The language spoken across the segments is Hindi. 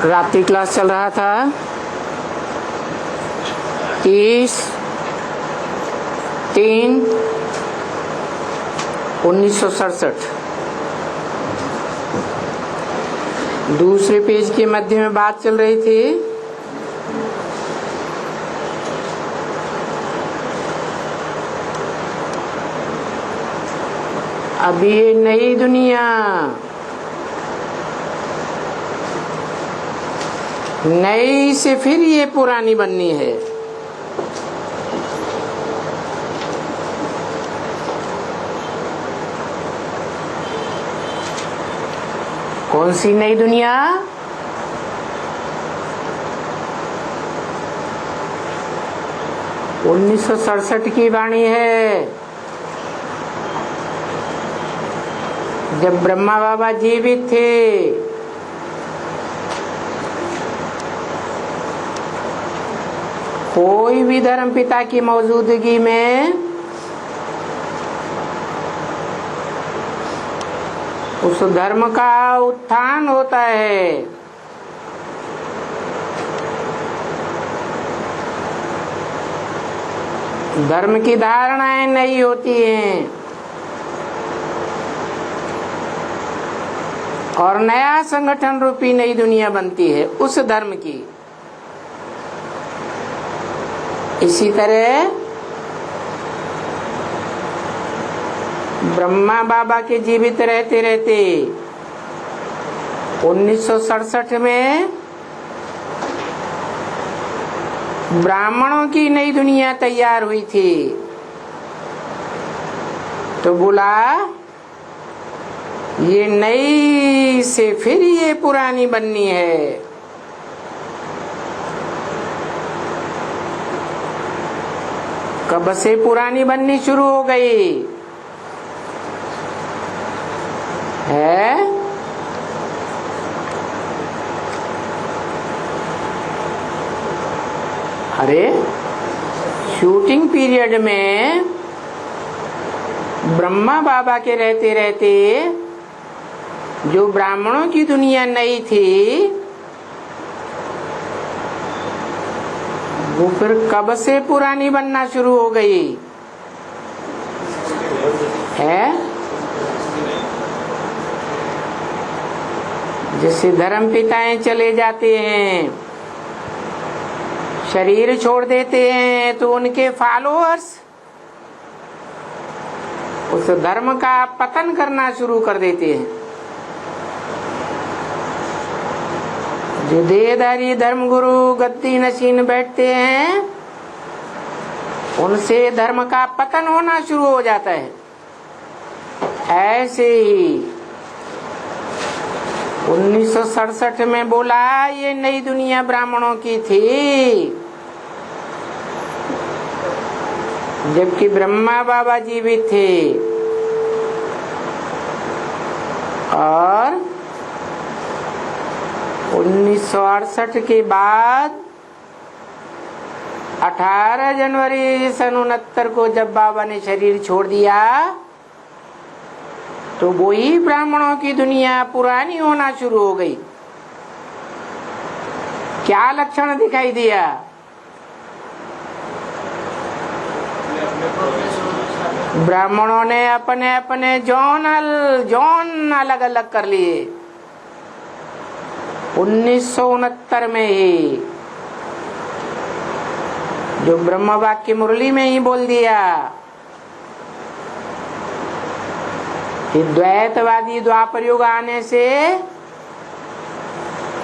रात्रि क्लास चल रहा था 30/3/1967। दूसरे पेज के मध्य में बात चल रही थी अभी ये नई दुनिया, नई से फिर ये पुरानी बननी है। कौन सी नई दुनिया? उन्नीस सौ 67 की वाणी है, जब ब्रह्मा बाबा जीवित थे। कोई भी धर्म पिता की मौजूदगी में उस धर्म का उत्थान होता है। धर्म की धारणाएं नई होती हैं और नया संगठन रूपी नई दुनिया बनती है उस धर्म की। इसी तरह ब्रह्मा बाबा के जीवित रहते रहते 1967 में ब्राह्मणों की नई दुनिया तैयार हुई थी। तो बोला ये नई से फिर ये पुरानी बननी है। कब से पुरानी बननी शुरू हो गई है? अरे शूटिंग पीरियड में ब्रह्मा बाबा के रहते रहते जो ब्राह्मणों की दुनिया नई थी वो फिर कब से पुरानी बनना शुरू हो गई है? जैसे धर्म पिताएं चले जाते हैं, शरीर छोड़ देते हैं, तो उनके फॉलोअर्स उस धर्म का पतन करना शुरू कर देते हैं। जो देहधारी धर्मगुरु गद्दी नशीन बैठते हैं उनसे धर्म का पतन होना शुरू हो जाता है। ऐसे ही 1967 में बोला ये नई दुनिया ब्राह्मणों की थी, जबकि ब्रह्मा बाबा जीवित थे। और 1968 के बाद 18 जनवरी सन 69 को जब बाबा ने शरीर छोड़ दिया तो वही ब्राह्मणों की दुनिया पुरानी होना शुरू हो गई। क्या लक्षण दिखाई दिया? ब्राह्मणों ने अपने अपने जौन अलग अलग कर लिए 1969 में ही, जो ब्रह्म वाक्य मुरली में ही बोल दिया कि द्वैतवादी द्वापर युग आने से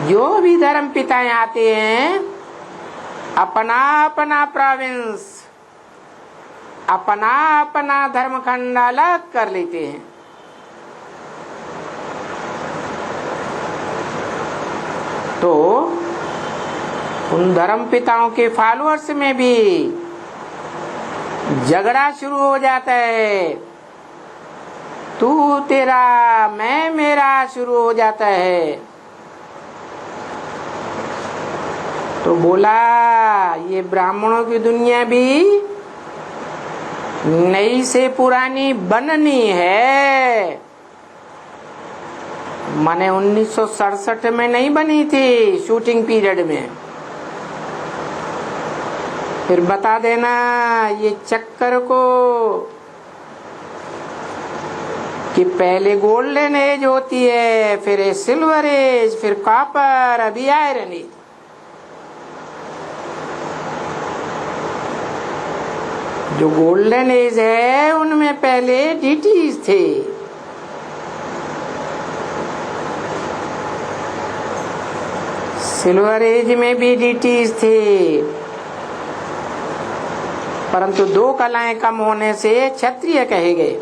जो भी धर्म पिताएं आते हैं अपना अपना प्रोविंस, अपना अपना धर्मखंड अलग कर लेते हैं। तो उन धर्म पिताओं के फॉलोअर्स में भी झगड़ा शुरू हो जाता है, तू तेरा मैं मेरा शुरू हो जाता है। तो बोला ये ब्राह्मणों की दुनिया भी नई से पुरानी बननी है। माने 1967 में नहीं बनी थी, शूटिंग पीरियड में। फिर बता देना ये चक्कर को कि पहले गोल्डन एज होती है, फिर सिल्वर एज, फिर कॉपर, अभी आयरन एज। जो गोल्डन एज है उनमें पहले डीटीज थे, सिल्वर एज में भी डीटीज थे, परंतु दो कलाएं कम होने से क्षत्रिय कहे गए।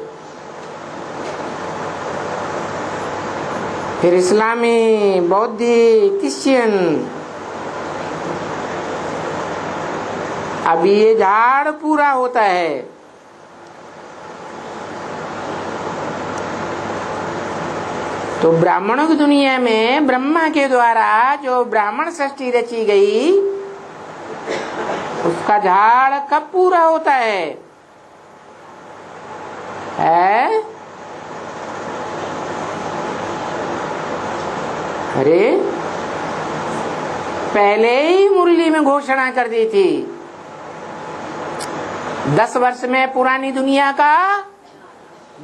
फिर इस्लामी, बौद्धी, क्रिश्चियन। अभी ये झाड़ पूरा होता है। तो ब्राह्मणों की दुनिया में ब्रह्मा के द्वारा जो ब्राह्मण सृष्टि रची गई, उसका झाड़ कब पूरा होता है? अरे पहले ही मुरली में घोषणा कर दी थी, 10 वर्ष में पुरानी दुनिया का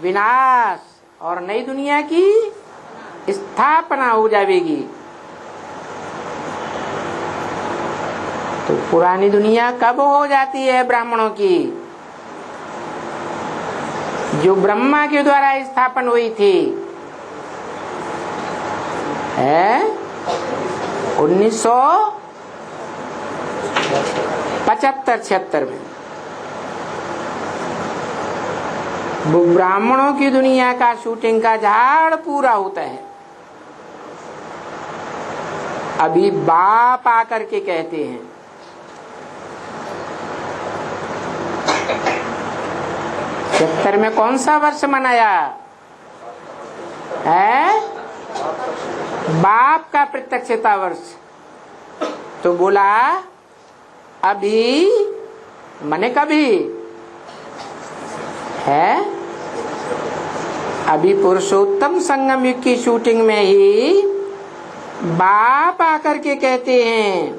विनाश और नई दुनिया की स्थापना हो जाएगी। तो पुरानी दुनिया कब हो जाती है ब्राह्मणों की? जो ब्रह्मा के द्वारा स्थापन हुई थी, 1975-76 में। वो ब्राह्मणों की दुनिया का शूटिंग का झाड़ पूरा होता है। अभी बाप आकर के कहते हैं, 76 में कौन सा वर्ष मनाया है? बाप का प्रत्यक्षता वर्ष। तो बोला अभी मने कभी है, अभी पुरुषोत्तम संगम युग की शूटिंग में ही बाप आकर के कहते हैं।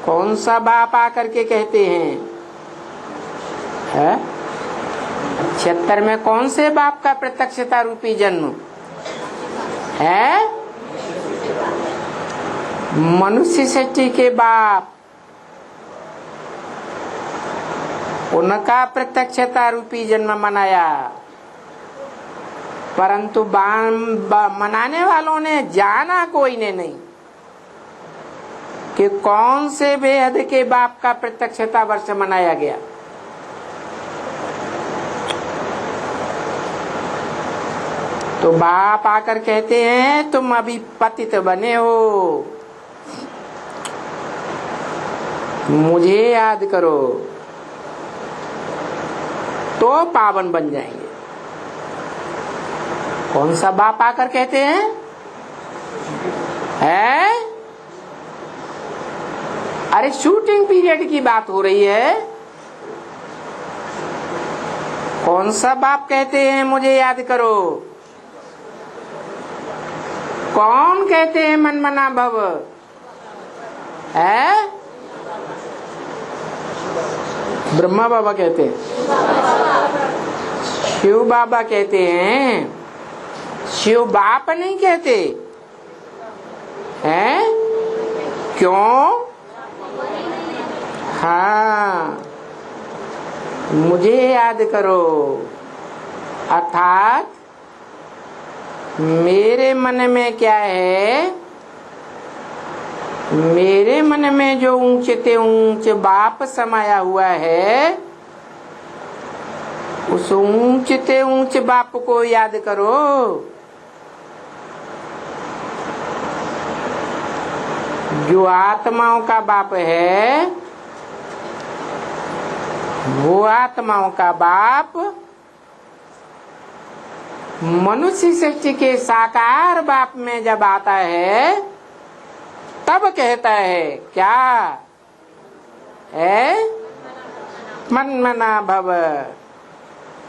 कौन सा बाप आकर के कहते हैं? 76 में कौन से बाप का प्रत्यक्षता रूपी जन्म है? मनुष्य सृष्टि के बाप, उनका प्रत्यक्षता रूपी जन्म मनाया। परंतु मनाने वालों ने जाना कोई ने नहीं कि कौन से बेहद के बाप का प्रत्यक्षता वर्ष मनाया गया। तो बाप आकर कहते हैं तुम अभी पतित बने हो, मुझे याद करो तो पावन बन जाएंगे। कौन सा बाप आकर कहते हैं? अरे शूटिंग पीरियड की बात हो रही है। कौन सा बाप कहते हैं मुझे याद करो? कौन कहते हैं मन मना भव? ब्रह्मा बाबा कहते हैं, शिव बाबा कहते हैं, शिव बाप नहीं कहते हैं। क्यों? हाँ, मुझे याद करो, अर्थात मेरे मन में क्या है? मेरे मन में जो ऊंचे ते ऊंचे बाप समाया हुआ है, उस ऊंचे ते ऊंचे बाप को याद करो। जो आत्माओं का बाप है, वो आत्माओं का बाप मनुष्य सृष्टि के साकार बाप में जब आता है, तब कहता है क्या है? मन मना भव।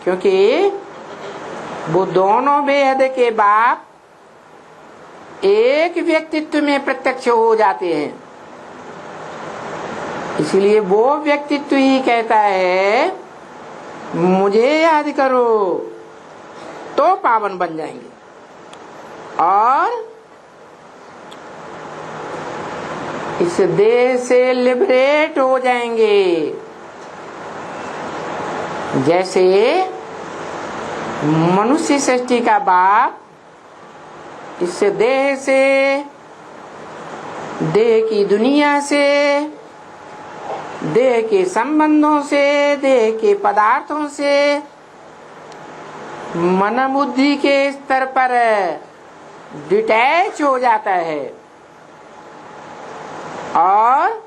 क्योंकि वो दोनों बेहद के बाप एक व्यक्तित्व में प्रत्यक्ष हो जाते हैं। इसलिए वो व्यक्तित्व ही कहता है मुझे याद करो, तो पावन बन जाएंगे और इस देह से लिबरेट हो जाएंगे। जैसे मनुष्य सृष्टि का बाप इस देह से, देह की दुनिया से, देह के संबंधों से, देह के पदार्थों से मन बुद्धि के स्तर पर डिटैच हो जाता है और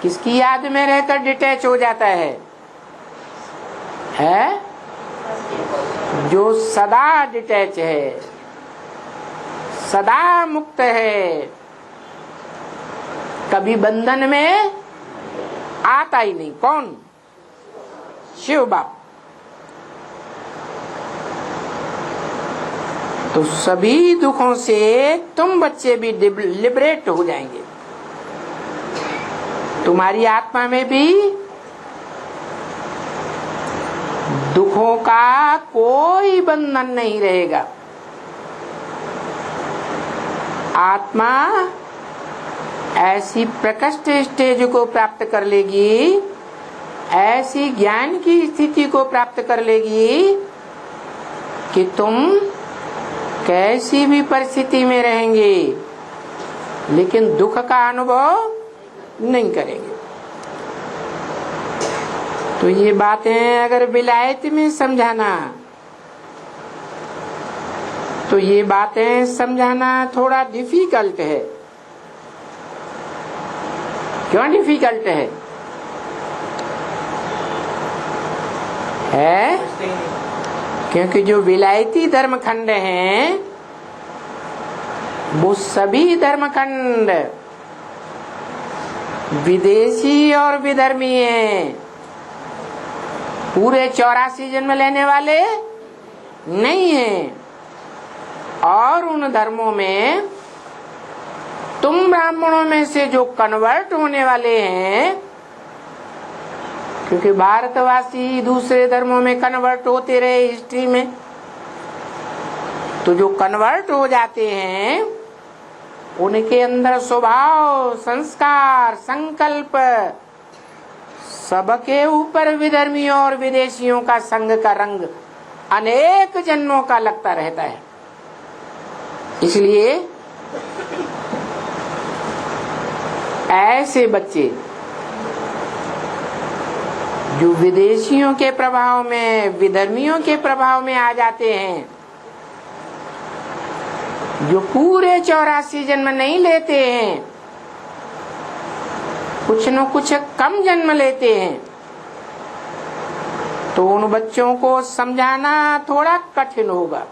किसकी याद में रहकर डिटैच हो जाता है? जो सदा डिटैच है, सदा मुक्त है, कभी बंधन में आता ही नहीं। कौन? शिव बाप। तो सभी दुखों से तुम बच्चे भी लिबरेट हो जाएंगे। तुम्हारी आत्मा में भी दुखों का कोई बंधन नहीं रहेगा। आत्मा ऐसी प्रकृष्ट स्टेज को प्राप्त कर लेगी, ऐसी ज्ञान की स्थिति को प्राप्त कर लेगी कि तुम कैसी भी परिस्थिति में रहेंगे लेकिन दुख का अनुभव नहीं करेंगे। तो ये बातें अगर विलायत में समझाना, तो ये बातें समझाना थोड़ा डिफिकल्ट है। क्यों डिफिकल्ट है? क्योंकि जो विलायती धर्मखंड हैं वो सभी धर्मखंड विदेशी और विधर्मी हैं। पूरे 84 जन्म लेने वाले नहीं हैं। और उन धर्मों में तुम ब्राह्मणों में से जो कन्वर्ट होने वाले हैं, क्योंकि भारतवासी दूसरे धर्मों में कन्वर्ट होते रहे हिस्ट्री में, तो जो कन्वर्ट हो जाते हैं उनके अंदर स्वभाव, संस्कार, संकल्प सबके ऊपर विधर्मियों और विदेशियों का संग का रंग अनेक जन्मों का लगता रहता है। इसलिए ऐसे बच्चे जो विदेशियों के प्रभाव में, विधर्मियों के प्रभाव में आ जाते हैं, जो पूरे 84 जन्म नहीं लेते हैं, कुछ न कुछ कम जन्म लेते हैं, तो उन बच्चों को समझाना थोड़ा कठिन होगा,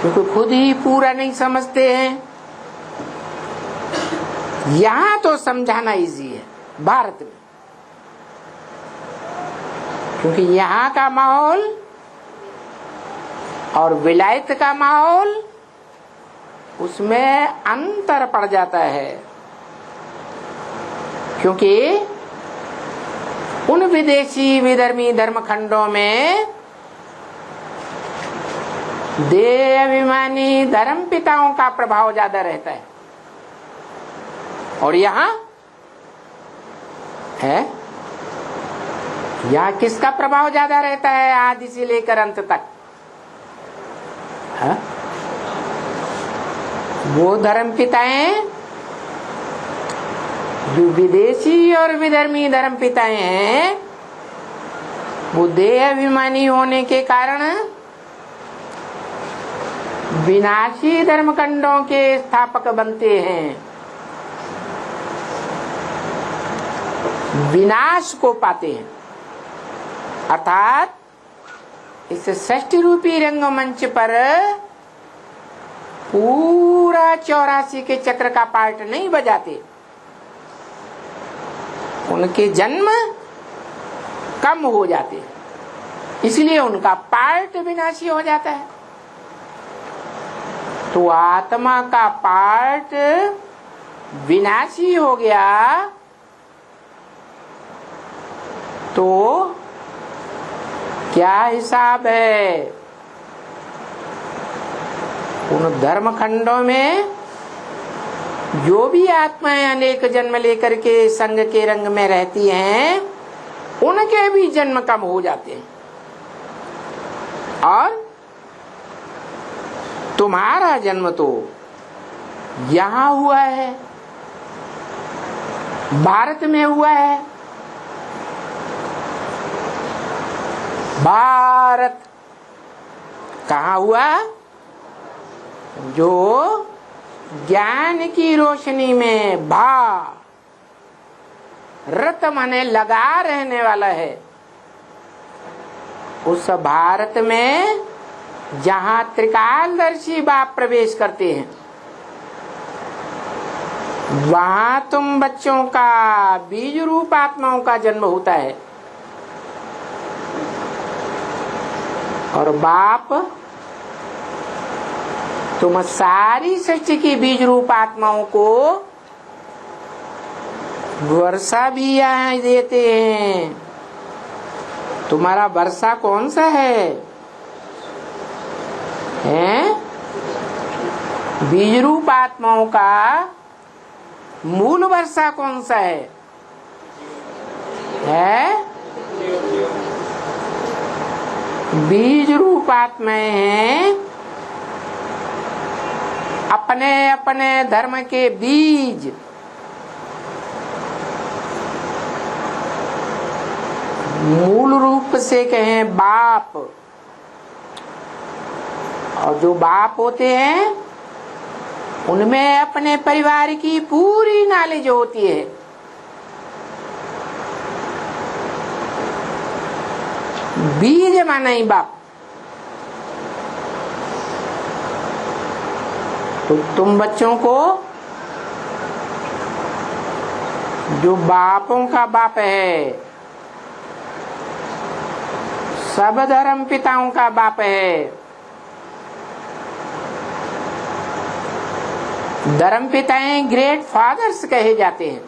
क्योंकि खुद ही पूरा नहीं समझते हैं। यहाँ तो समझाना इजी है भारत में, क्योंकि यहाँ का माहौल और विलायत का माहौल, उसमें अंतर पड़ जाता है। क्योंकि उन विदेशी विधर्मी धर्मखंडों में देह अभिमानी धर्म पिताओं का प्रभाव ज्यादा रहता है, और यहाँ है, यहाँ किसका प्रभाव ज्यादा रहता है? आदि से लेकर अंत तक है? वो धर्म पिताएं जो विदेशी और विधर्मी धर्म पिताएं हैं, वो देह अभिमानी होने के कारण विनाशी धर्मखंडों के स्थापक बनते हैं, विनाश को पाते हैं। अर्थात इस षष्ठी रूपी रंगमंच पर पूरा 84 के चक्र का पार्ट नहीं बजाते, उनके जन्म कम हो जाते, इसलिए उनका पार्ट विनाशी हो जाता है। तो आत्मा का पार्ट विनाशी हो गया, तो क्या हिसाब है? उन धर्म खंडों में जो भी आत्माएं अनेक जन्म लेकर के संग के रंग में रहती हैं, उनके भी जन्म कम हो जाते हैं। और तुम्हारा जन्म तो यहां हुआ है, भारत में हुआ है। भारत कहाँ हुआ? जो ज्ञान की रोशनी में भारत माने लगा रहने वाला है, उस भारत में जहां त्रिकालदर्शी बाप प्रवेश करते हैं, वहां तुम बच्चों का बीज रूप आत्माओं का जन्म होता है। और बाप तुम सारी सृष्टि की बीज रूप आत्माओं को वर्षा भी यहाँ देते हैं। तुम्हारा वर्षा कौन सा है? हैं? बीज रूप आत्माओं का मूल वर्षा कौन सा है? बीज रूप आत्माएं हैं, अपने अपने धर्म के बीज। मूल रूप से कहें बाप, और जो बाप होते हैं उनमें अपने परिवार की पूरी नॉलेज होती है। बीज माना ही बाप। तो तुम बच्चों को जो बापों का बाप है, सब धर्म पिताओं का बाप है। धर्म पिताएं ग्रेट फादर्स कहे जाते हैं,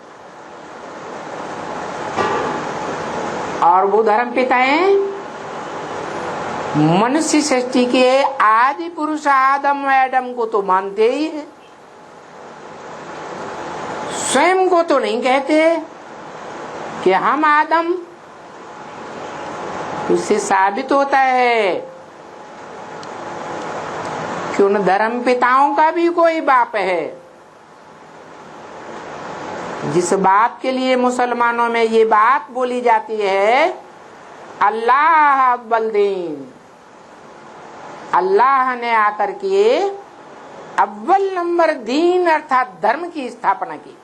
और वो धर्म पिताएं मनुष्य सृष्टि के आदि पुरुष आदम व एडम को तो मानते ही है, स्वयं को तो नहीं कहते कि हम आदम। इससे साबित होता है कि उन धर्म पिताओं का भी कोई बाप है। जिस बाप के लिए मुसलमानों में ये बात बोली जाती है, अल्लाह अव्वल दीन, अल्लाह ने आकर के अव्वल नंबर दीन अर्थात धर्म की स्थापना की।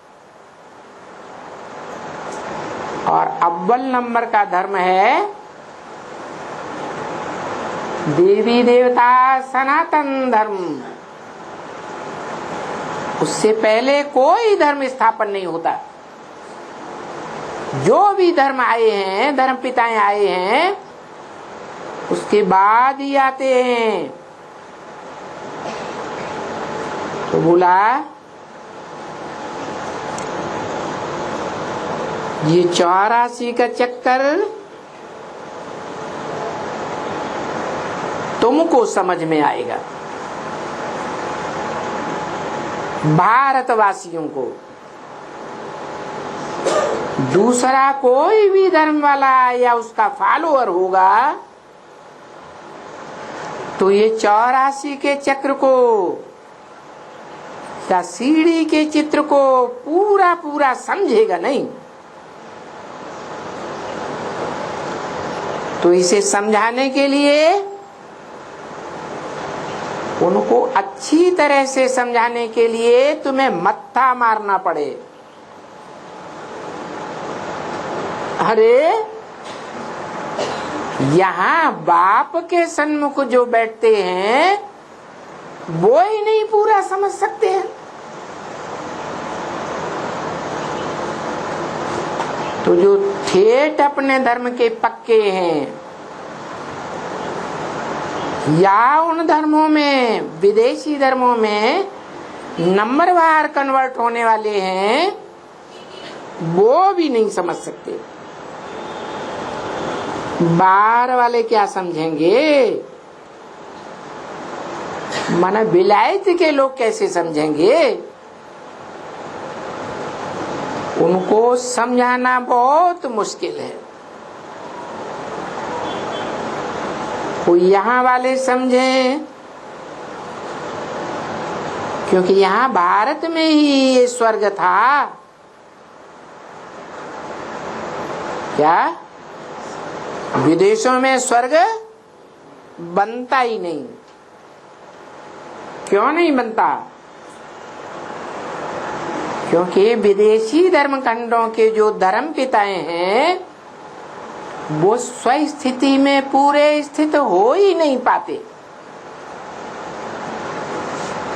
और अव्वल नंबर का धर्म है देवी देवता सनातन धर्म। उससे पहले कोई धर्म स्थापन नहीं होता। जो भी धर्म आए हैं, धर्म पिताएं आए हैं, उसके बाद ही आते हैं। तो बोला ये 84 का चक्कर तुमको समझ में आएगा, भारतवासियों को। दूसरा कोई भी धर्म वाला या उसका फॉलोअर होगा तो ये 84 के चक्र को या सीढ़ी के चित्र को पूरा पूरा समझेगा नहीं। तो इसे समझाने के लिए, उनको अच्छी तरह से समझाने के लिए तुम्हें मत्था मारना पड़े। अरे यहाँ बाप के सन्मुख जो बैठते हैं वो ही नहीं पूरा समझ सकते हैं। तो जो ठेठ अपने धर्म के पक्के हैं, या उन धर्मों में, विदेशी धर्मों में नंबरवार कन्वर्ट होने वाले हैं, वो भी नहीं समझ सकते। बाहर वाले क्या समझेंगे, माना विलायत के लोग कैसे समझेंगे, उनको समझाना बहुत मुश्किल है। कोई यहाँ वाले समझे, क्योंकि यहाँ भारत में ही ये स्वर्ग था। क्या विदेशों में स्वर्ग बनता ही नहीं? क्यों नहीं बनता? क्योंकि विदेशी धर्म खंडों के जो धर्म पिताएं हैं वो स्वस्थिति में पूरे स्थित हो ही नहीं पाते।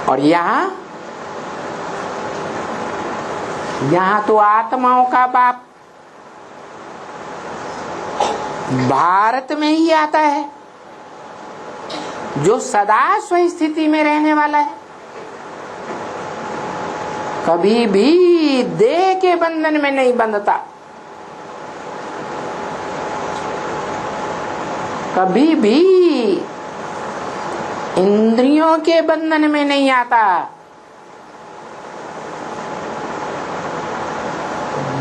और यहाँ तो आत्माओं का बाप भारत में ही आता है, जो सदा स्वस्थिति में रहने वाला है, कभी भी देह के बंधन में नहीं बंधता, कभी भी इंद्रियों के बंधन में नहीं आता।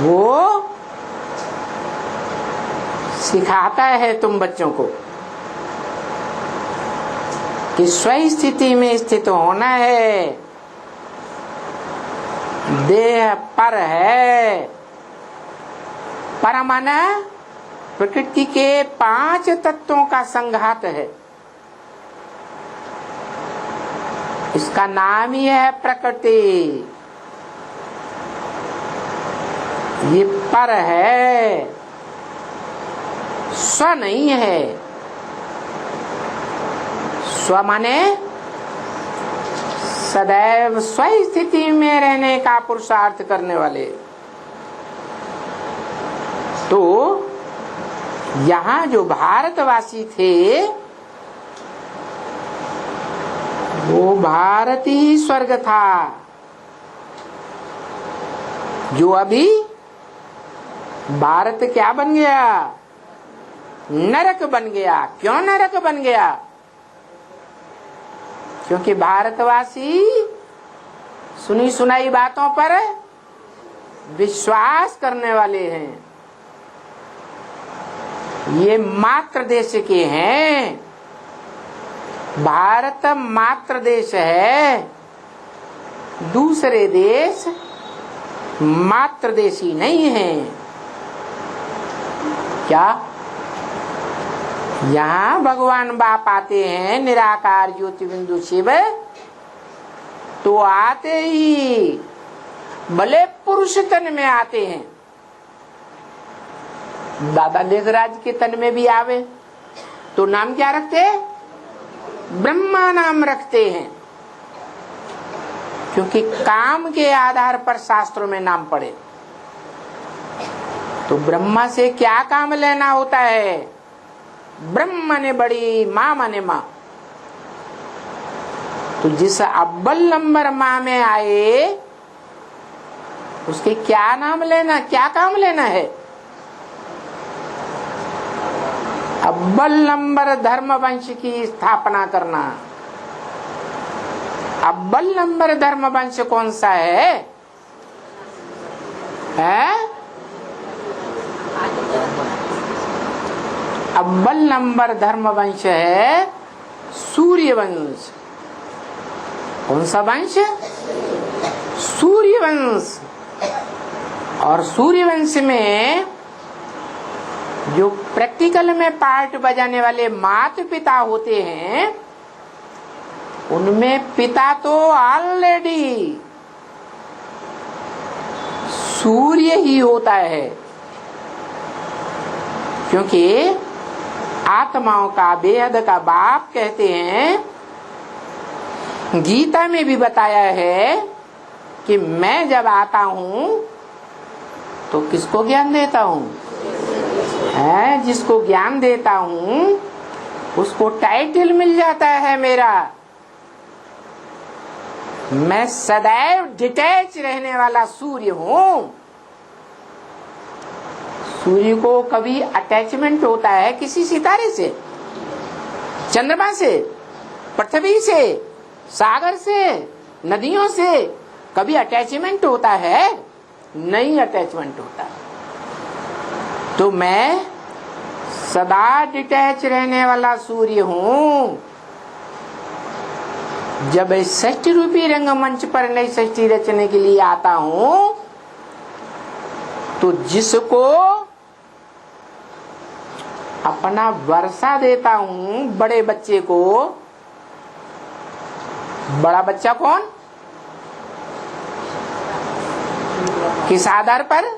वो सिखाता है तुम बच्चों को कि स्वस्थिति में स्थित होना है। देह पर है, पर माना प्रकृति के 5 तत्वों का संघात है। इसका नाम ही है प्रकृति। ये पर है, स्व नहीं है। स्व माने सदैव स्वस्थिति में रहने का पुरुषार्थ करने वाले। तो यहाँ जो भारतवासी थे वो भारत ही स्वर्ग था, जो अभी भारत क्या बन गया? नरक बन गया। क्यों नरक बन गया? क्योंकि भारतवासी सुनी सुनाई बातों पर विश्वास करने वाले हैं। ये मात्र देश के हैं, भारत मात्र देश है, दूसरे देश मात्र देशी नहीं है। क्या यहाँ भगवान बाप आते हैं निराकार ज्योति बिंदु शिव, तो आते ही भले पुरुष तन में आते हैं, दादा लेखराज के तन में भी आवे तो नाम क्या रखते हैं? ब्रह्मा नाम रखते हैं। क्योंकि काम के आधार पर शास्त्रों में नाम पड़े। तो ब्रह्मा से क्या काम लेना होता है? ब्रह्म माने बड़ी, माँ माने माँ। तो जिस अव्वल नंबर माँ में आए उसके क्या नाम लेना, क्या काम लेना है? अव्वल नंबर धर्म वंश की स्थापना करना। अव्वल नंबर धर्म वंश कौन सा है? अव्वल नंबर धर्म वंश है सूर्य वंश। कौन सा वंश? सूर्य वंश। और सूर्य वंश में जो प्रैक्टिकल में पार्ट बजाने वाले माता पिता होते हैं, उनमें पिता तो ऑलरेडी सूर्य ही होता है। क्योंकि आत्माओं का बेहद का बाप कहते हैं, गीता में भी बताया है कि मैं जब आता हूं तो किसको ज्ञान देता हूं? है जिसको ज्ञान देता हूं उसको टाइटल मिल जाता है मेरा। मैं सदैव डिटैच रहने वाला सूर्य हूं। सूर्य को कभी अटैचमेंट होता है किसी सितारे से, चंद्रमा से, पृथ्वी से, सागर से, नदियों से कभी अटैचमेंट होता है? नहीं अटैचमेंट होता। तो मैं सदा डिटैच रहने वाला सूर्य हूं। जब षष्ठी रूपी रंगमंच पर नई सृष्टि रचने के लिए आता हूं तो जिसको अपना वर्षा देता हूं, बड़े बच्चे को, बड़ा बच्चा कौन, किस आधार पर?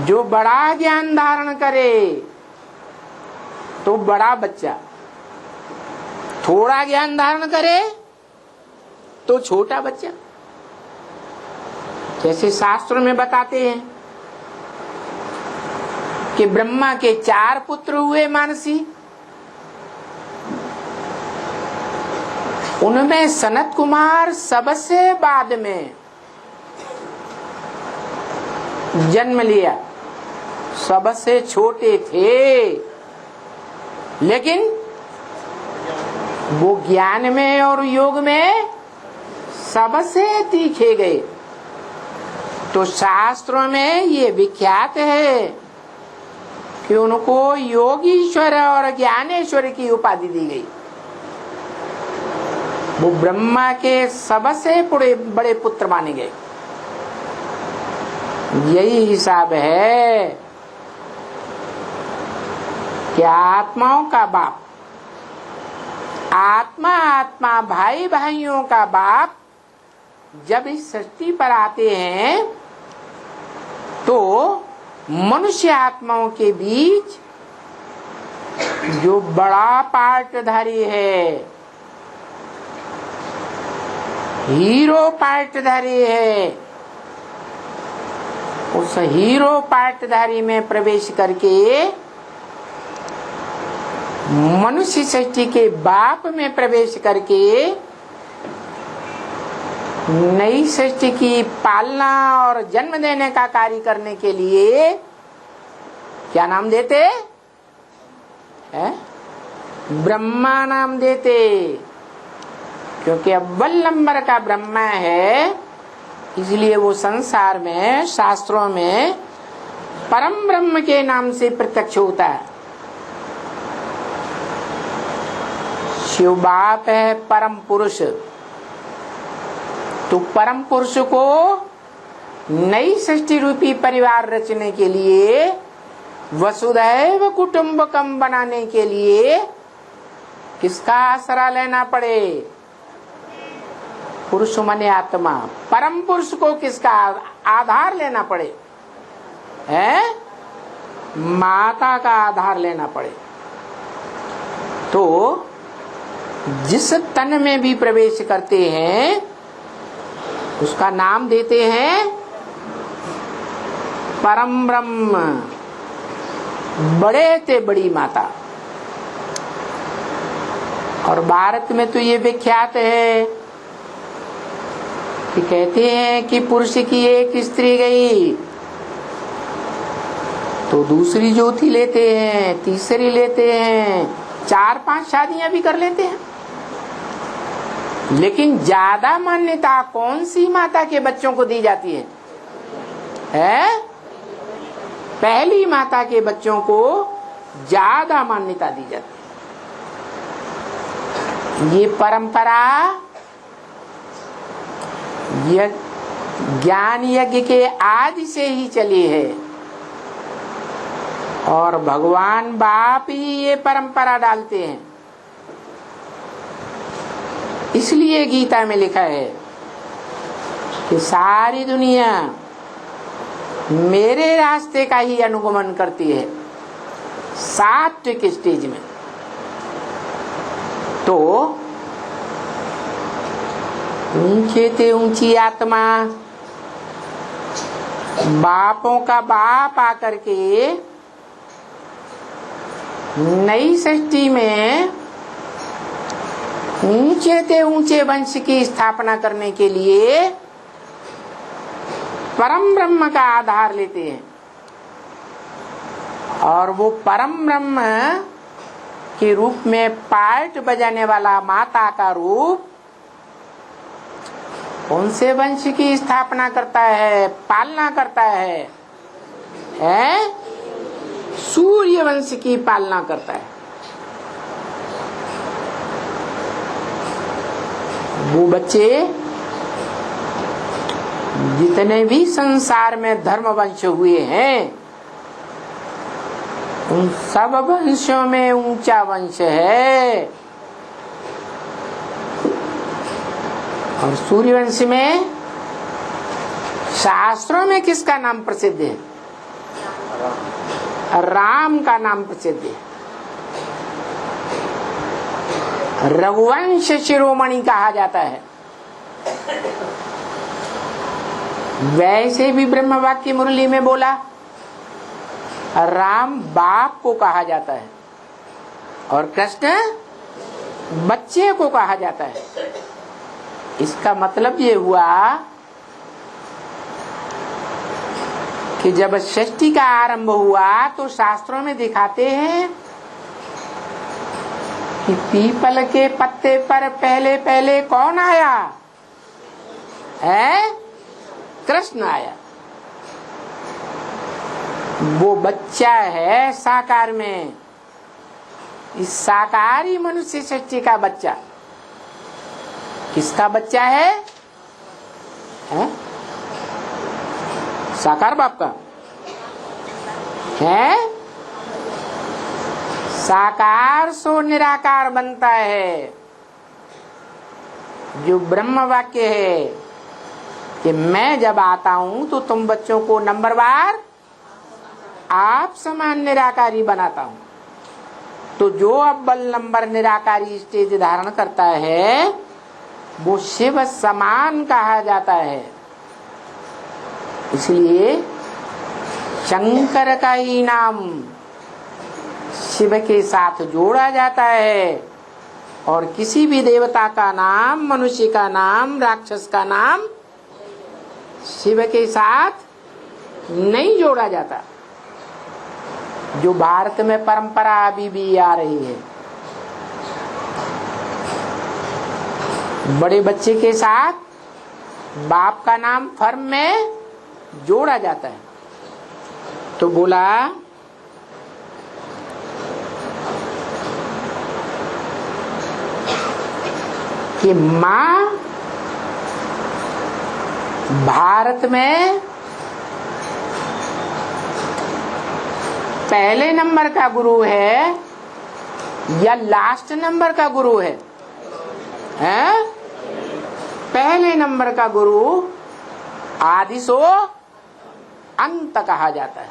जो बड़ा ज्ञान धारण करे तो बड़ा बच्चा, थोड़ा ज्ञान धारण करे तो छोटा बच्चा। जैसे शास्त्रों में बताते हैं कि ब्रह्मा के 4 पुत्र हुए मानसी, उनमें सनत कुमार सबसे बाद में जन्म लिया, सबसे छोटे थे, लेकिन वो ज्ञान में और योग में सबसे तीखे गए। तो शास्त्रों में ये विख्यात है कि उनको योगीश्वर और ज्ञानेश्वर की उपाधि दी गई। वो ब्रह्मा के सबसे बड़े पुत्र माने गए। यही हिसाब है कि आत्माओं का बाप, आत्मा भाई भाइयों का बाप जब इस सृष्टि पर आते हैं तो मनुष्य आत्माओं के बीच जो बड़ा पार्टधारी है, हीरो पार्टधारी है, उस हीरो पार्टधारी में प्रवेश करके मनुष्य सृष्टि के बाप में प्रवेश करके नई सृष्टि की पालना और जन्म देने का कार्य करने के लिए क्या नाम देते हैं? ब्रह्मा नाम देते। क्योंकि अव्वल नंबर का ब्रह्मा है, इसलिए वो संसार में, शास्त्रों में परम ब्रह्म के नाम से प्रत्यक्ष होता है। शिव बाप है परम पुरुष, तो परम पुरुष को नई सृष्टि रूपी परिवार रचने के लिए, वसुधैव कुटुंबकम बनाने के लिए किसका आसरा लेना पड़े? पुरुष माने आत्मा, परम पुरुष को किसका आधार लेना पड़े? है माता का आधार लेना पड़े। तो जिस तन में भी प्रवेश करते हैं उसका नाम देते हैं परम ब्रह्म, बड़े ते बड़ी माता। और भारत में तो ये विख्यात है कि कहते हैं कि पुरुष की एक स्त्री गई तो दूसरी ज्योति लेते हैं, तीसरी लेते हैं, 4-5 शादियां भी कर लेते हैं। लेकिन ज्यादा मान्यता कौन सी माता के बच्चों को दी जाती है? पहली माता के बच्चों को ज्यादा मान्यता दी जाती है। ये परंपरा ज्ञान यज्ञ के आदि से ही चली है और भगवान बाप ही ये परंपरा डालते हैं। इसलिए गीता में लिखा है कि सारी दुनिया मेरे रास्ते का ही अनुगमन करती है, सात्विक स्टेज में। तो ऊंचे ते ऊंची आत्मा, बापों का बाप आकर के नई सृष्टि में ऊंचे से ऊंचे वंश की स्थापना करने के लिए परम ब्रह्म का आधार लेते हैं, और वो परम ब्रह्म के रूप में पार्ट बजाने वाला माता का रूप कौन से वंश की स्थापना करता है, पालना करता है? सूर्य वंश की पालना करता है। वो बच्चे जितने भी संसार में धर्म वंश हुए हैं, उन सब वंशों में ऊंचा वंश है। और सूर्यवंश में शास्त्रों में किसका नाम प्रसिद्ध है? राम का नाम प्रसिद्ध है। रघुवंश शिरोमणि कहा जाता है। वैसे भी ब्रह्म वाक्य मुरली में बोला, राम बाप को कहा जाता है और कृष्ण बच्चे को कहा जाता है। इसका मतलब ये हुआ कि जब सृष्टि का आरंभ हुआ तो शास्त्रों में दिखाते हैं कि पीपल के पत्ते पर पहले पहले कौन आया है? कृष्ण आया। वो बच्चा है साकार में, इस साकारी मनुष्य सृष्टि का बच्चा। किसका बच्चा है? साकार बाप का है। साकार सो निराकार बनता है। जो ब्रह्म वाक्य है कि मैं जब आता हूं तो तुम बच्चों को नंबरवार आप समान निराकारी बनाता हूं। तो जो अव्वल नंबर निराकारी स्टेज धारण करता है वो शिव समान कहा जाता है। इसलिए शंकर का ही नाम शिव के साथ जोड़ा जाता है, और किसी भी देवता का नाम, मनुष्य का नाम, राक्षस का नाम शिव के साथ नहीं जोड़ा जाता। जो भारत में परंपरा अभी भी आ रही है, बड़े बच्चे के साथ बाप का नाम फर्म में जोड़ा जाता है। तो बोला कि माँ भारत में पहले नंबर का गुरु है या लास्ट नंबर का गुरु है? पहले नंबर का गुरु आदि सो अंत कहा जाता है।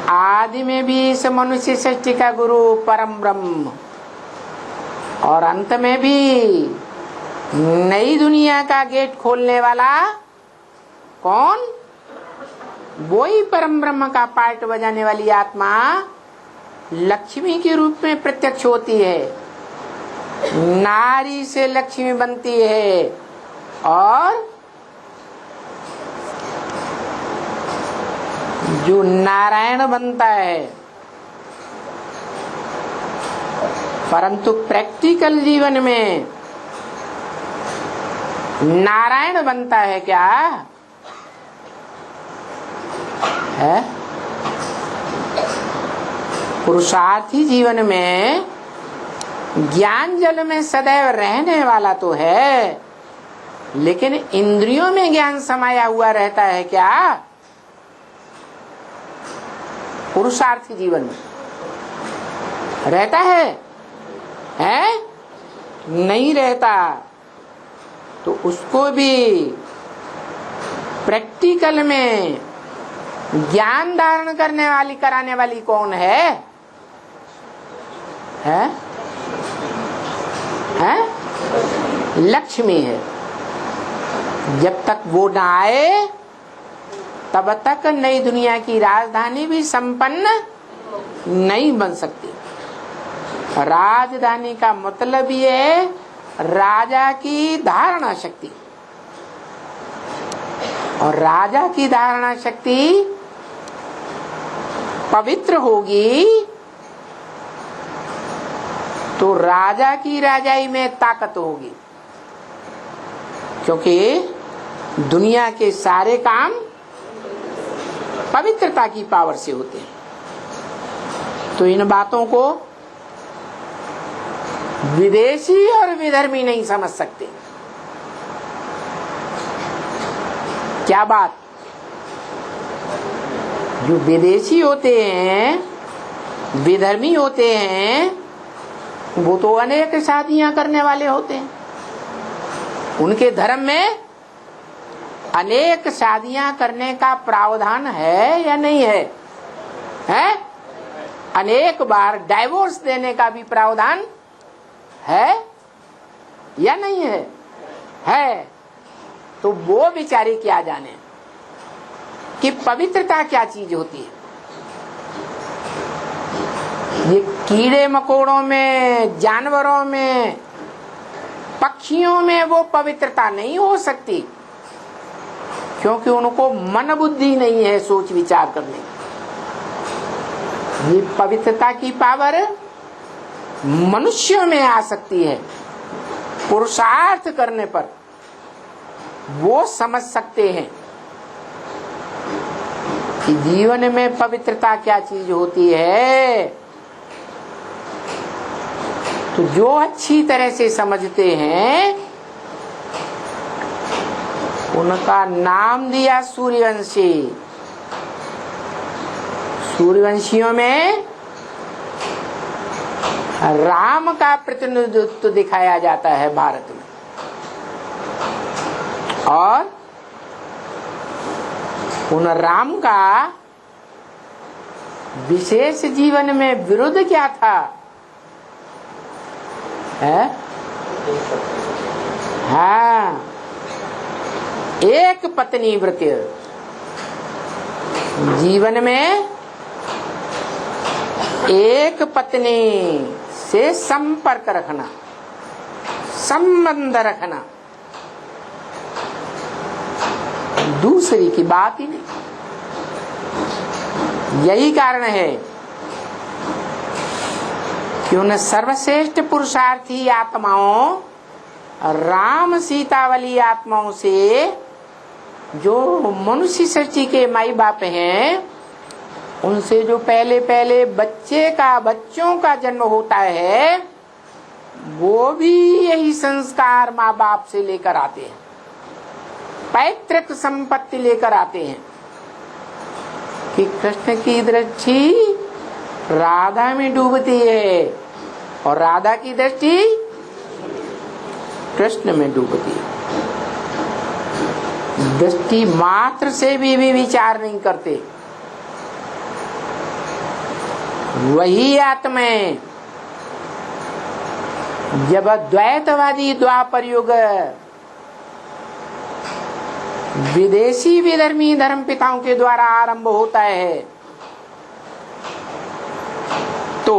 आदि में भी इस मनुष्य सृष्टि का गुरु परम ब्रह्म, और अंत में भी नई दुनिया का गेट खोलने वाला कौन? वही परम ब्रह्म का पार्ट बजाने वाली आत्मा लक्ष्मी के रूप में प्रत्यक्ष होती है। नारी से लक्ष्मी बनती है और जो नारायण बनता है। परंतु प्रैक्टिकल जीवन में नारायण बनता है क्या है? पुरुषार्थी जीवन में ज्ञान जल में सदैव रहने वाला तो है, लेकिन इंद्रियों में ज्ञान समाया हुआ रहता है क्या? पुरुषार्थी जीवन में रहता है? नहीं रहता। तो उसको भी प्रैक्टिकल में ज्ञान धारण करने वाली, कराने वाली कौन है? लक्ष्मी है। जब तक वो न आए तब तक नई दुनिया की राजधानी भी संपन्न नहीं बन सकती। राजधानी का मतलब ये है राजा की धारणा शक्ति, और राजा की धारणा शक्ति पवित्र होगी तो राजा की राजाई में ताकत होगी, क्योंकि दुनिया के सारे काम पवित्रता की पावर से होते हैं। तो इन बातों को विदेशी और विधर्मी नहीं समझ सकते। क्या बात? जो विदेशी होते हैं, विधर्मी होते हैं, वो तो अनेक शादियां करने वाले होते हैं। उनके धर्म में अनेक शादियां करने का प्रावधान है या नहीं है? है? अनेक बार डाइवोर्स देने का भी प्रावधान है या नहीं है? है। तो वो बेचारे क्या जाने कि पवित्रता क्या चीज होती है। ये कीड़े मकोड़ों में, जानवरों में, पक्षियों में वो पवित्रता नहीं हो सकती, क्योंकि उनको मन बुद्धि नहीं है सोच विचार करने की। ये पवित्रता की पावर मनुष्यों में आ सकती है। पुरुषार्थ करने पर वो समझ सकते हैं कि जीवन में पवित्रता क्या चीज होती है। तो जो अच्छी तरह से समझते हैं उनका नाम दिया सूर्यवंशी। सूर्यवंशियों में राम का प्रतिनिधित्व दिखाया जाता है भारत में, और उन राम का विशेष जीवन में विरुद्ध क्या था? है? हाँ, एक पत्नी व्रत। जीवन में एक पत्नी से संपर्क रखना, संबंध रखना, दूसरी की बात ही नहीं। यही कारण है कि उन सर्वश्रेष्ठ पुरुषार्थी आत्माओं, राम सीता वाली आत्माओं से, जो मनुष्य सृष्टि के माई बाप हैं, उनसे जो पहले पहले बच्चों का जन्म होता है, वो भी यही संस्कार माँ बाप से लेकर आते हैं, पैतृक संपत्ति लेकर आते हैं कि कृष्ण की दृष्टि राधा में डूबती है और राधा की दृष्टि कृष्ण में डूबती है। दृष्टि मात्र से भी विचार नहीं करते। वही आत्माएं जब द्वैतवादी द्वापर युग विदेशी विधर्मी धर्म पिताओं के द्वारा आरंभ होता है, तो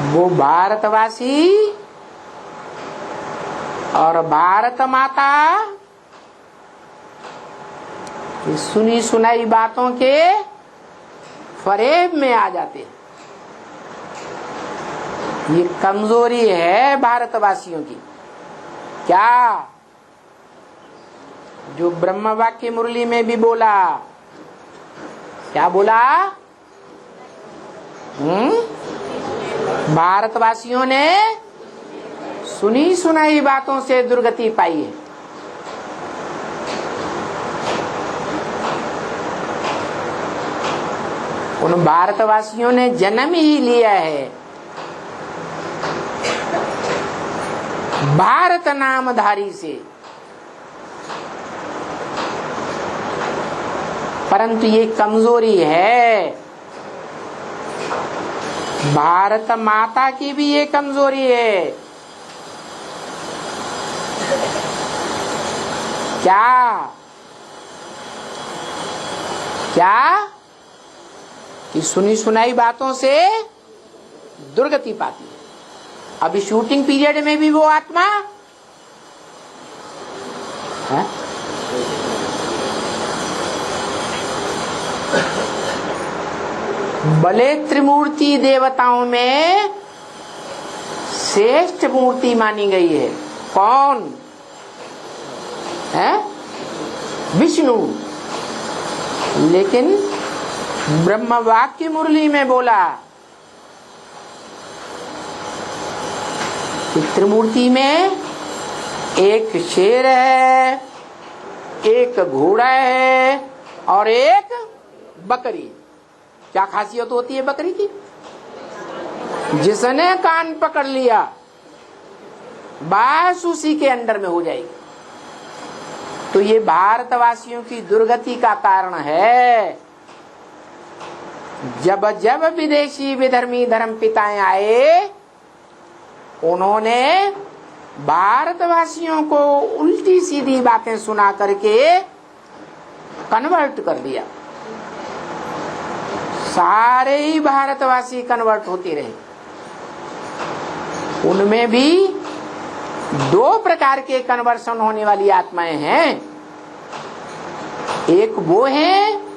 वो भारतवासी और भारत माता सुनी सुनाई बातों के फरेब में आ जाते हैं। ये कमजोरी है भारतवासियों की। क्या? जो ब्रह्म वाक्य मुरली में भी बोला, क्या बोला? भारतवासियों ने सुनी सुनाई बातों से दुर्गति पाई है। उन भारतवासियों ने जन्म ही लिया है भारत नामधारी से, परंतु ये कमजोरी है। भारत माता की भी ये कमजोरी है। क्या? क्या? कि सुनी सुनाई बातों से दुर्गति पाती है। अभी शूटिंग पीरियड में भी वो आत्मा है? भले त्रिमूर्ति देवताओं में श्रेष्ठ मूर्ति मानी गई है। कौन है? विष्णु। लेकिन ब्रह्म वाक्य मुरली में बोला कि त्रिमूर्ति में एक शेर है, एक घोड़ा है और एक बकरी। क्या खासियत होती है बकरी की? जिसने कान पकड़ लिया बस उसी के अंडर में हो जाएगी। तो ये भारतवासियों की दुर्गति का कारण है। जब जब विदेशी विधर्मी धर्म पिताएं आए, उन्होंने भारतवासियों को उल्टी सीधी बातें सुना करके कन्वर्ट कर दिया। सारे ही भारतवासी कन्वर्ट होते रहे। उनमें भी दो प्रकार के कन्वर्सन होने वाली आत्माएं हैं। एक वो हैं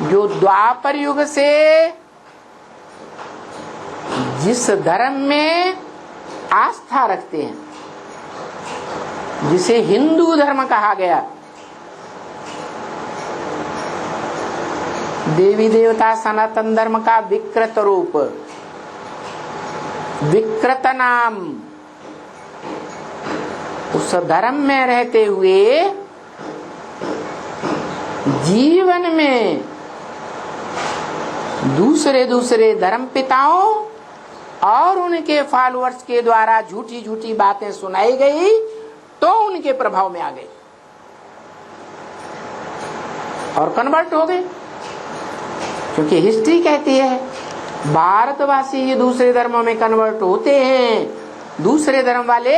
जो द्वापर युग से जिस धर्म में आस्था रखते हैं, जिसे हिंदू धर्म कहा गया, देवी देवता सनातन धर्म का विकृत रूप, विकृत नाम, उस धर्म में रहते हुए जीवन में दूसरे दूसरे धर्म पिताओं और उनके फॉलोअर्स के द्वारा झूठी झूठी बातें सुनाई गई तो उनके प्रभाव में आ गए और कन्वर्ट हो गए। क्योंकि हिस्ट्री कहती है भारतवासी ये दूसरे धर्मों में कन्वर्ट होते हैं। दूसरे धर्म वाले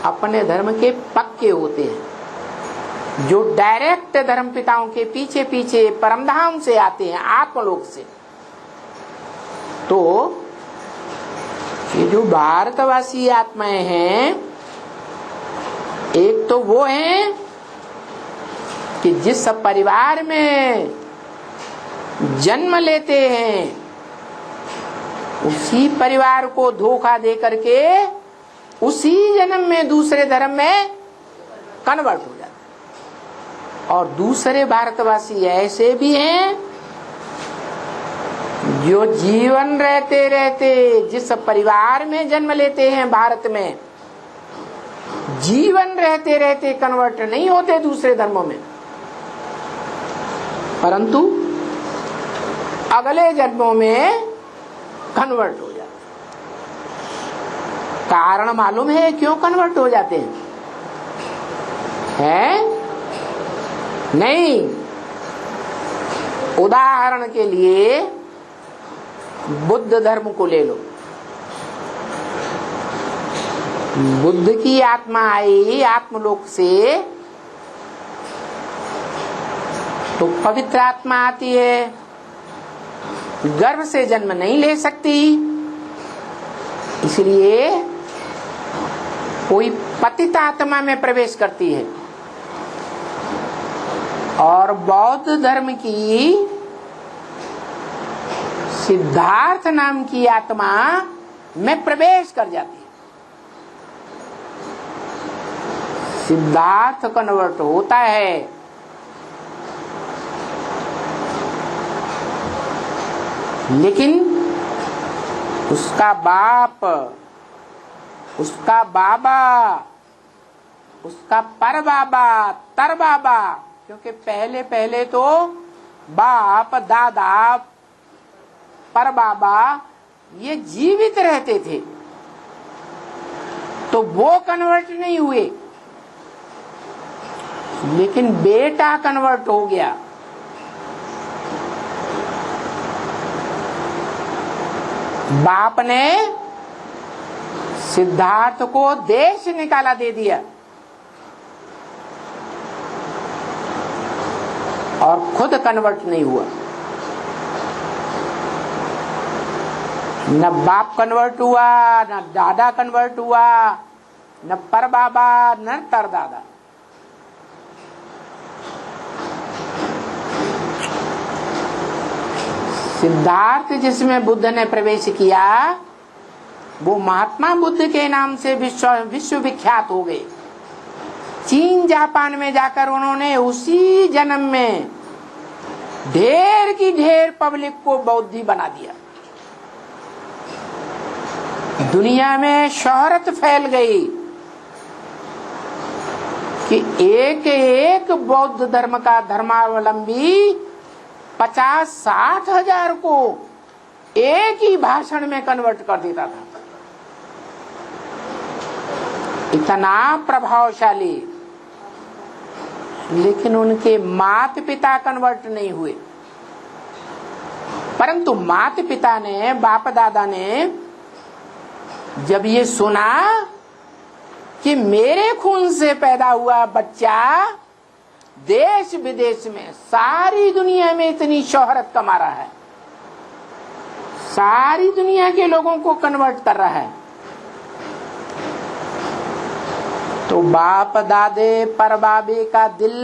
अपने धर्म के पक्के होते हैं, जो डायरेक्ट धर्म पिताओं के पीछे पीछे परमधाम से आते हैं, आत्मलोक से। तो ये जो भारतवासी आत्माएं हैं, एक तो वो हैं कि जिस परिवार में जन्म लेते हैं उसी परिवार को धोखा दे करके उसी जन्म में दूसरे धर्म में कन्वर्ट हो जाते हैं। और दूसरे भारतवासी ऐसे भी हैं जो जीवन रहते रहते जिस परिवार में जन्म लेते हैं भारत में, जीवन रहते रहते कन्वर्ट नहीं होते दूसरे धर्मों में, परंतु अगले जन्मों में कन्वर्ट हो जाते। कारण मालूम है क्यों कन्वर्ट हो जाते हैं? है? नहीं। उदाहरण के लिए बुद्ध धर्म को ले लो। बुद्ध की आत्मा आई आत्मलोक से तो पवित्र आत्मा आती है, गर्भ से जन्म नहीं ले सकती, इसलिए कोई पतित आत्मा में प्रवेश करती है। और बौद्ध धर्म की सिद्धार्थ नाम की आत्मा में प्रवेश कर जाती है। सिद्धार्थ कन्वर्ट होता है, लेकिन उसका बाप, उसका बाबा, उसका पर बाबा, तर बाबा, क्योंकि पहले पहले तो बाप, दादा, पर बाबा ये जीवित रहते थे, तो वो कन्वर्ट नहीं हुए, लेकिन बेटा कन्वर्ट हो गया। बाप ने सिद्धार्थ को देश निकाला दे दिया और खुद कन्वर्ट नहीं हुआ। न बाप कन्वर्ट हुआ, न दादा कन्वर्ट हुआ, न पर बाबा, न तर दादा। सिद्धार्थ जिसमें बुद्ध ने प्रवेश किया वो महात्मा बुद्ध के नाम से विश्व विख्यात हो गए। चीन जापान में जाकर उन्होंने उसी जन्म में ढेर की ढेर पब्लिक को बौद्धि बना दिया। दुनिया में शोहरत फैल गई कि एक एक बौद्ध धर्म का धर्मावलंबी 50-60 हजार को एक ही भाषण में कन्वर्ट कर देता था। इतना प्रभावशाली। लेकिन उनके माता पिता कन्वर्ट नहीं हुए, परंतु माता पिता ने, बाप दादा ने जब ये सुना कि मेरे खून से पैदा हुआ बच्चा देश विदेश में, सारी दुनिया में इतनी शोहरत कमा रहा है, सारी दुनिया के लोगों को कन्वर्ट कर रहा है, तो बाप दादे परबाबे का दिल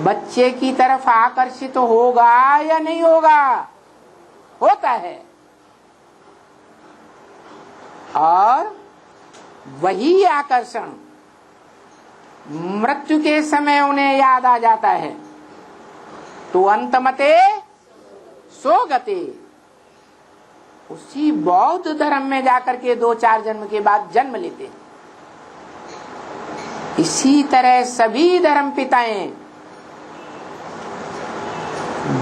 बच्चे की तरफ आकर्षित होगा या नहीं होगा? होता है। और वही आकर्षण मृत्यु के समय उन्हें याद आ जाता है, तो अंतमते सोगते, उसी बौद्ध धर्म में जाकर के 2-4 जन्म के बाद जन्म लेते हैं। इसी तरह सभी धर्म पिताएं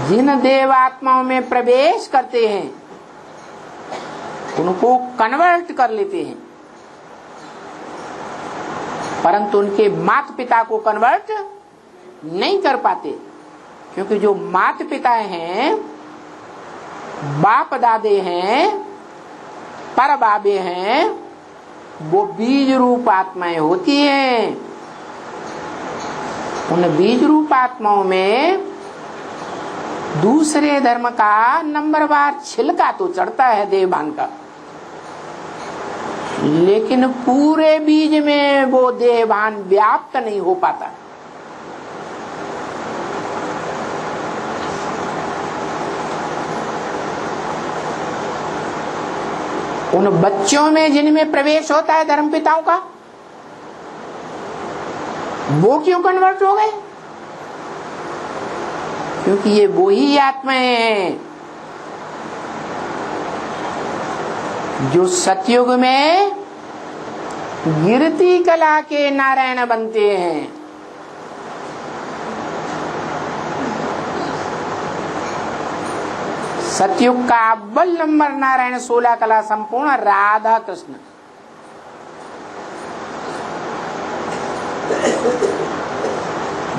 जिन देव आत्माओं में प्रवेश करते हैं उनको कन्वर्ट कर लेते हैं, परंतु उनके माता पिता को कन्वर्ट नहीं कर पाते, क्योंकि जो माता पिता हैं, बाप दादे हैं, पर बाबे हैं, वो बीज रूप आत्माएं होती हैं। उन बीज रूप आत्माओं में दूसरे धर्म का नंबरवार छिलका तो चढ़ता है देहभान का, लेकिन पूरे बीज में वो देहभान व्याप्त नहीं हो पाता। उन बच्चों में जिनमें प्रवेश होता है धर्म पिताओं का, वो क्यों कन्वर्ट हो गए? क्योंकि ये वो ही आत्माएं हैं जो सतयुग में गिरती कला के नारायण बनते हैं। सतयुग का अव्वल नंबर नारायण 16 कला संपूर्ण राधा कृष्ण।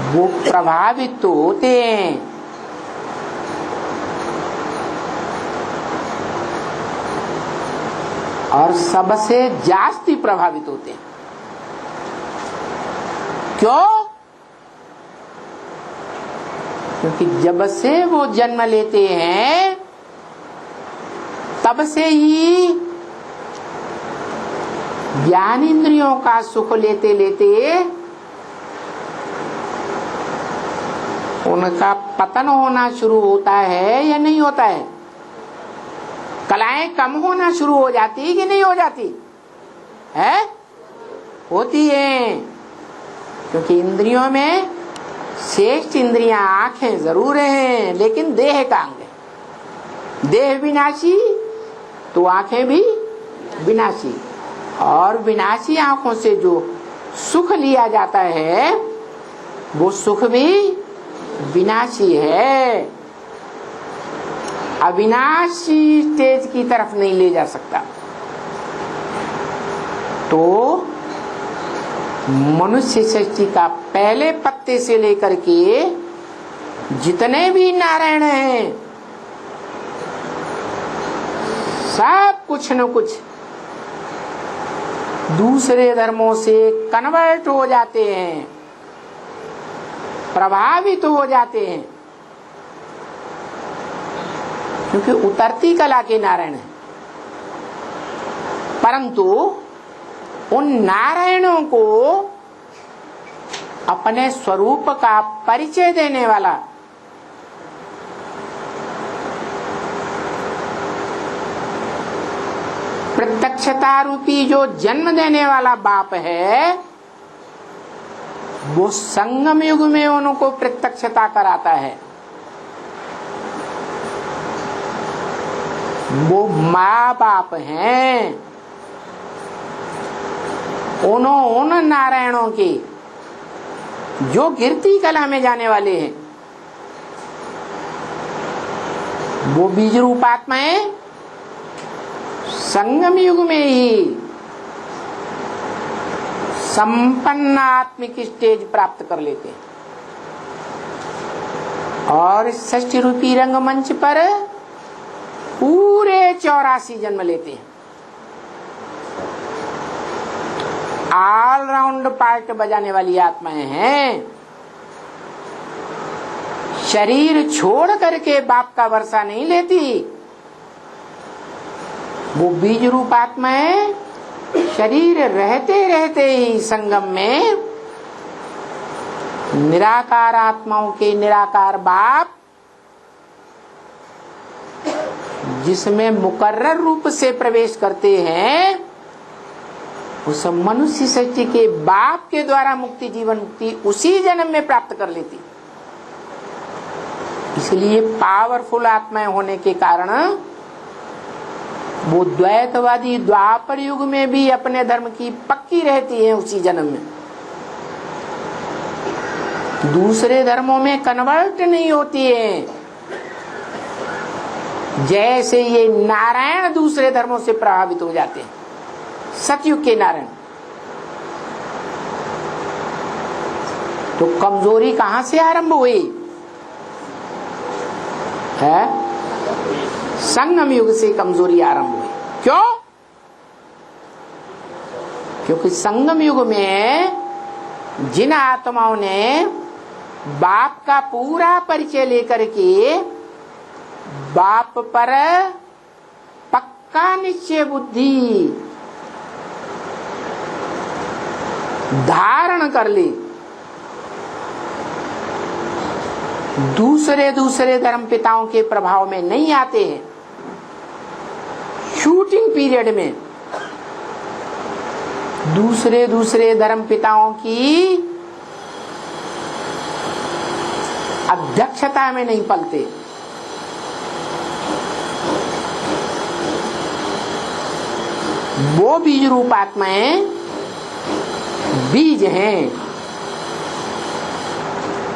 वो प्रभावित तो होते हैं, और सबसे जास्ती प्रभावित होते हैं। क्यों? क्योंकि जब से वो जन्म लेते हैं तब से ही ज्ञान इंद्रियों का सुख लेते लेते उनका पतन होना शुरू होता है या नहीं होता है? कलाएं कम होना शुरू हो जाती कि नहीं हो जाती है? होती है, क्योंकि इंद्रियों में श्रेष्ठ इंद्रियां आंखें जरूर हैं, लेकिन देह का अंग है। देह विनाशी तो आंखें भी विनाशी, और विनाशी आंखों से जो सुख लिया जाता है वो सुख भी विनाशी है, अविनाशी स्टेज की तरफ नहीं ले जा सकता। तो मनुष्य सृष्टि का पहले पत्ते से लेकर के जितने भी नारायण हैं सब कुछ न कुछ दूसरे धर्मों से कन्वर्ट हो जाते हैं, प्रभावित हो जाते हैं। क्योंकि उतरती कला के नारायण है, परंतु उन नारायणों को अपने स्वरूप का परिचय देने वाला प्रत्यक्षता रूपी जो जन्म देने वाला बाप है, वो संगम युग में उनको प्रत्यक्षता कराता है। वो माँ बाप हैं उन नारायणों के जो गिरती कला में जाने वाले हैं। वो बीज रूप आत्माएं संगम युग में ही संपन्न आत्मिक स्टेज प्राप्त कर लेते हैं और षष्ठी रूपी रंगमंच पर पूरे 84 जन्म लेते हैं। ऑल राउंड पार्ट बजाने वाली आत्माएं हैं। शरीर छोड़ करके बाप का वर्षा नहीं लेती। वो बीज रूप आत्माएं शरीर रहते रहते ही संगम में निराकार आत्माओं के निराकार बाप, जिसमें मुकर्रर रूप से प्रवेश करते हैं, उस मनुष्य सृष्टि के बाप के द्वारा मुक्ति, जीवन मुक्ति उसी जन्म में प्राप्त कर लेती। इसलिए पावरफुल आत्माएं होने के कारण वो द्वैतवादी द्वापर युग में भी अपने धर्म की पक्की रहती है उसी जन्म में। दूसरे धर्मों में कन्वर्ट नहीं होती है, जैसे ये नारायण दूसरे धर्मों से प्रभावित हो जाते हैं। सतयुग के नारायण तो कमजोरी कहां से आरंभ हुई है? संगम युग से कमजोरी आरंभ हुई। क्यों? क्योंकि संगम युग में जिन आत्माओं ने बाप का पूरा परिचय लेकर के बाप पर पक्का निश्चय बुद्धि धारण कर ली, दूसरे धर्म पिताओं के प्रभाव में नहीं आते हैं। शूटिंग पीरियड में दूसरे धर्म पिताओं की अध्यक्षता में नहीं पलते। वो बीज रूप आत्माएं बीज हैं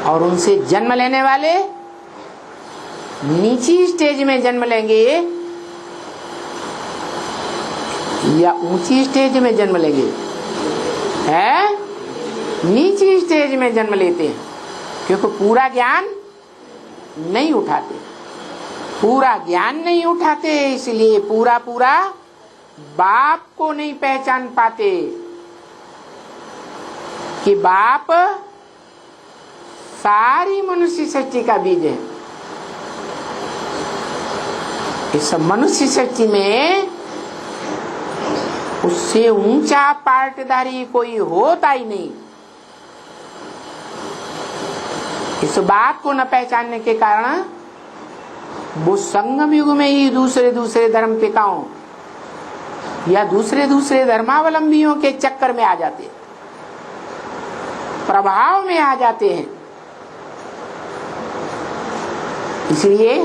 और उनसे जन्म लेने वाले नीची स्टेज में जन्म लेंगे या ऊंची स्टेज में जन्म लेंगे? है नीची स्टेज में जन्म लेते हैं, क्योंकि पूरा ज्ञान नहीं उठाते। पूरा ज्ञान नहीं उठाते, इसलिए पूरा बाप को नहीं पहचान पाते कि बाप सारी मनुष्य सृष्टि का बीज है। इस मनुष्य सृष्टि में उससे ऊंचा पार्टदारी कोई होता ही नहीं। इस बात को न पहचानने के कारण वो संगम युग में ही दूसरे धर्म पिताओं या दूसरे धर्मावलंबियों के चक्कर में आ जाते, प्रभाव में आ जाते हैं। इसलिए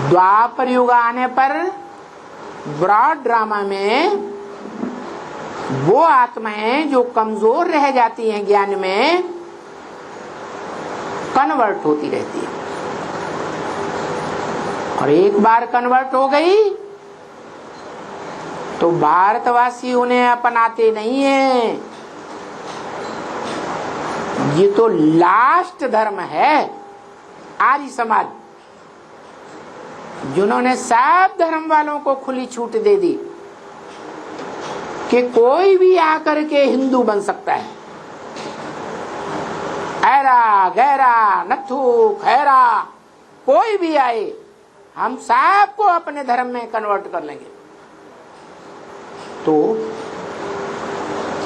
द्वापर युग आने पर ब्रॉड ड्रामा में वो आत्माएं जो कमजोर रह जाती हैं ज्ञान में, कन्वर्ट होती रहती है। और एक बार कन्वर्ट हो गई तो भारतवासी उन्हें अपनाते नहीं है। ये तो लास्ट धर्म है आर्य समाज, जिन्होंने सब धर्म वालों को खुली छूट दे दी कि कोई भी आकर के हिंदू बन सकता है। ऐरा गैरा नथु खैरा कोई भी आए, हम सबको अपने धर्म में कन्वर्ट कर लेंगे। तो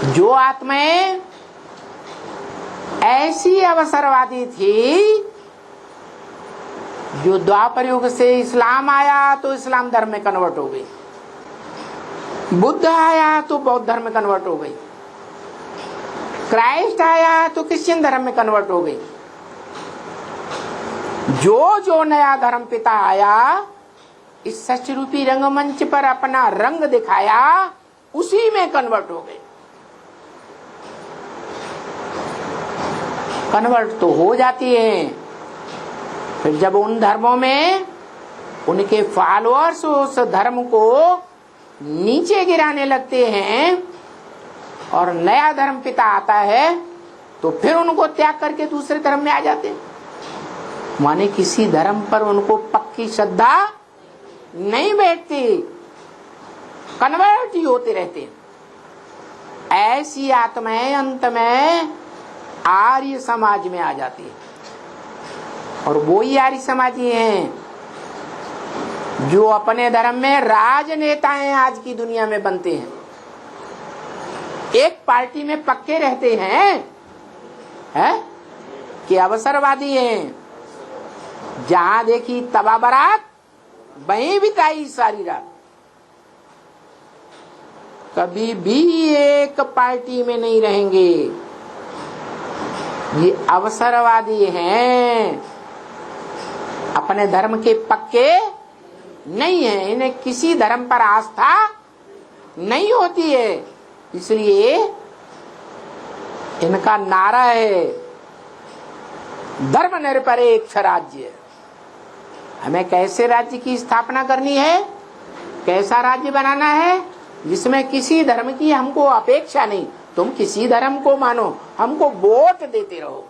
जो आत्माएं ऐसी अवसरवादी थी, जो द्वापर युग से इस्लाम आया तो इस्लाम धर्म में कन्वर्ट हो गई, बुद्ध आया तो बौद्ध धर्म में कन्वर्ट हो गई, क्राइस्ट आया तो क्रिश्चियन धर्म में कन्वर्ट हो गई। जो नया धर्म पिता आया, इस सच रूपी रंगमंच पर अपना रंग दिखाया, उसी में कन्वर्ट हो गए। कन्वर्ट तो हो जाती है, फिर जब उन धर्मों में उनके फॉलोअर्स उस धर्म को नीचे गिराने लगते हैं और नया धर्म पिता आता है, तो फिर उनको त्याग करके दूसरे धर्म में आ जाते हैं। माने किसी धर्म पर उनको पक्की श्रद्धा नहीं बैठती, कन्वर्ट ही होते रहते हैं। ऐसी आत्माएं अंत में आर्य समाज में आ जाती है, और वो ही आर्य समाजी हैं जो अपने धर्म में राजनेताएं आज की दुनिया में बनते हैं। एक पार्टी में पक्के रहते हैं, कि अवसरवादी हैं, जहां देखी तबा बरात वहीं बिताई सारी रात। कभी भी एक पार्टी में नहीं रहेंगे। ये अवसरवादी हैं, अपने धर्म के पक्के नहीं है, इन्हें किसी धर्म पर आस्था नहीं होती है। इसलिए इनका नारा है धर्मनिरपेक्ष राज्य। हमें कैसे राज्य की स्थापना करनी है, कैसा राज्य बनाना है जिसमें किसी धर्म की हमको अपेक्षा नहीं। तुम किसी धर्म को मानो, हमको वोट देते रहो,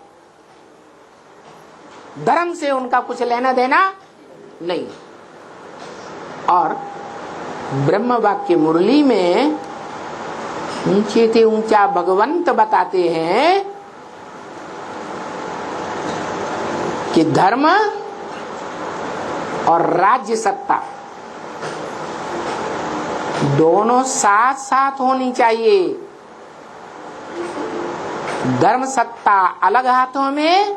धर्म से उनका कुछ लेना देना नहीं। और ब्रह्म वाक्य मुरली में ऊंचे से ऊंचा भगवंत बताते हैं कि धर्म और राज्य सत्ता दोनों साथ साथ होनी चाहिए। धर्म सत्ता अलग हाथों में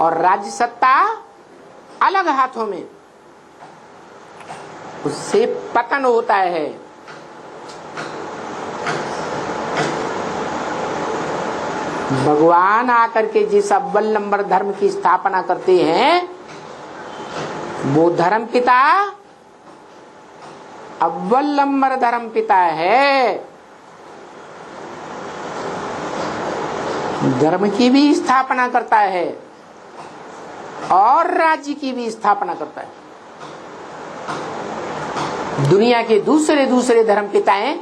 और राज्य सत्ता अलग हाथों में, उससे पतन होता है। भगवान आकर के जिस अव्वल नंबर धर्म की स्थापना करते हैं, वो धर्म पिता अव्वल नंबर धर्म पिता है। धर्म की भी स्थापना करता है और राज्य की भी स्थापना करता है। दुनिया के दूसरे धर्म पिताएं,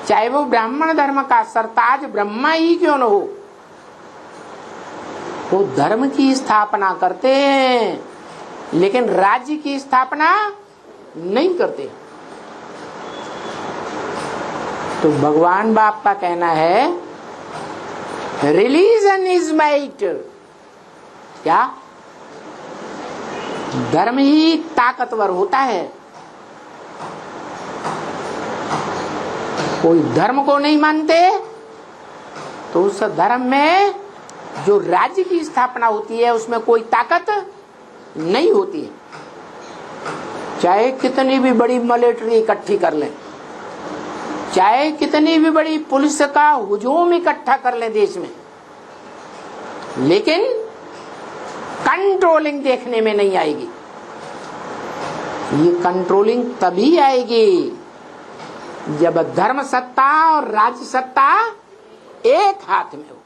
चाहे वो ब्राह्मण धर्म का सरताज ब्रह्मा ही क्यों न हो, वो धर्म की स्थापना करते हैं, लेकिन राज्य की स्थापना नहीं करते। तो भगवान बाप का कहना है रिलीजन इज माइट। क्या? धर्म ही ताकतवर होता है। कोई धर्म को नहीं मानते तो उस धर्म में जो राज्य की स्थापना होती है उसमें कोई ताकत नहीं होती है। चाहे कितनी भी बड़ी मिलिट्री इकट्ठी कर लें, चाहे कितनी भी बड़ी पुलिस का हुजूम इकट्ठा कर लें देश में, लेकिन कंट्रोलिंग देखने में नहीं आएगी। ये कंट्रोलिंग तभी आएगी जब धर्म सत्ता और राज्य सत्ता एक हाथ में हो।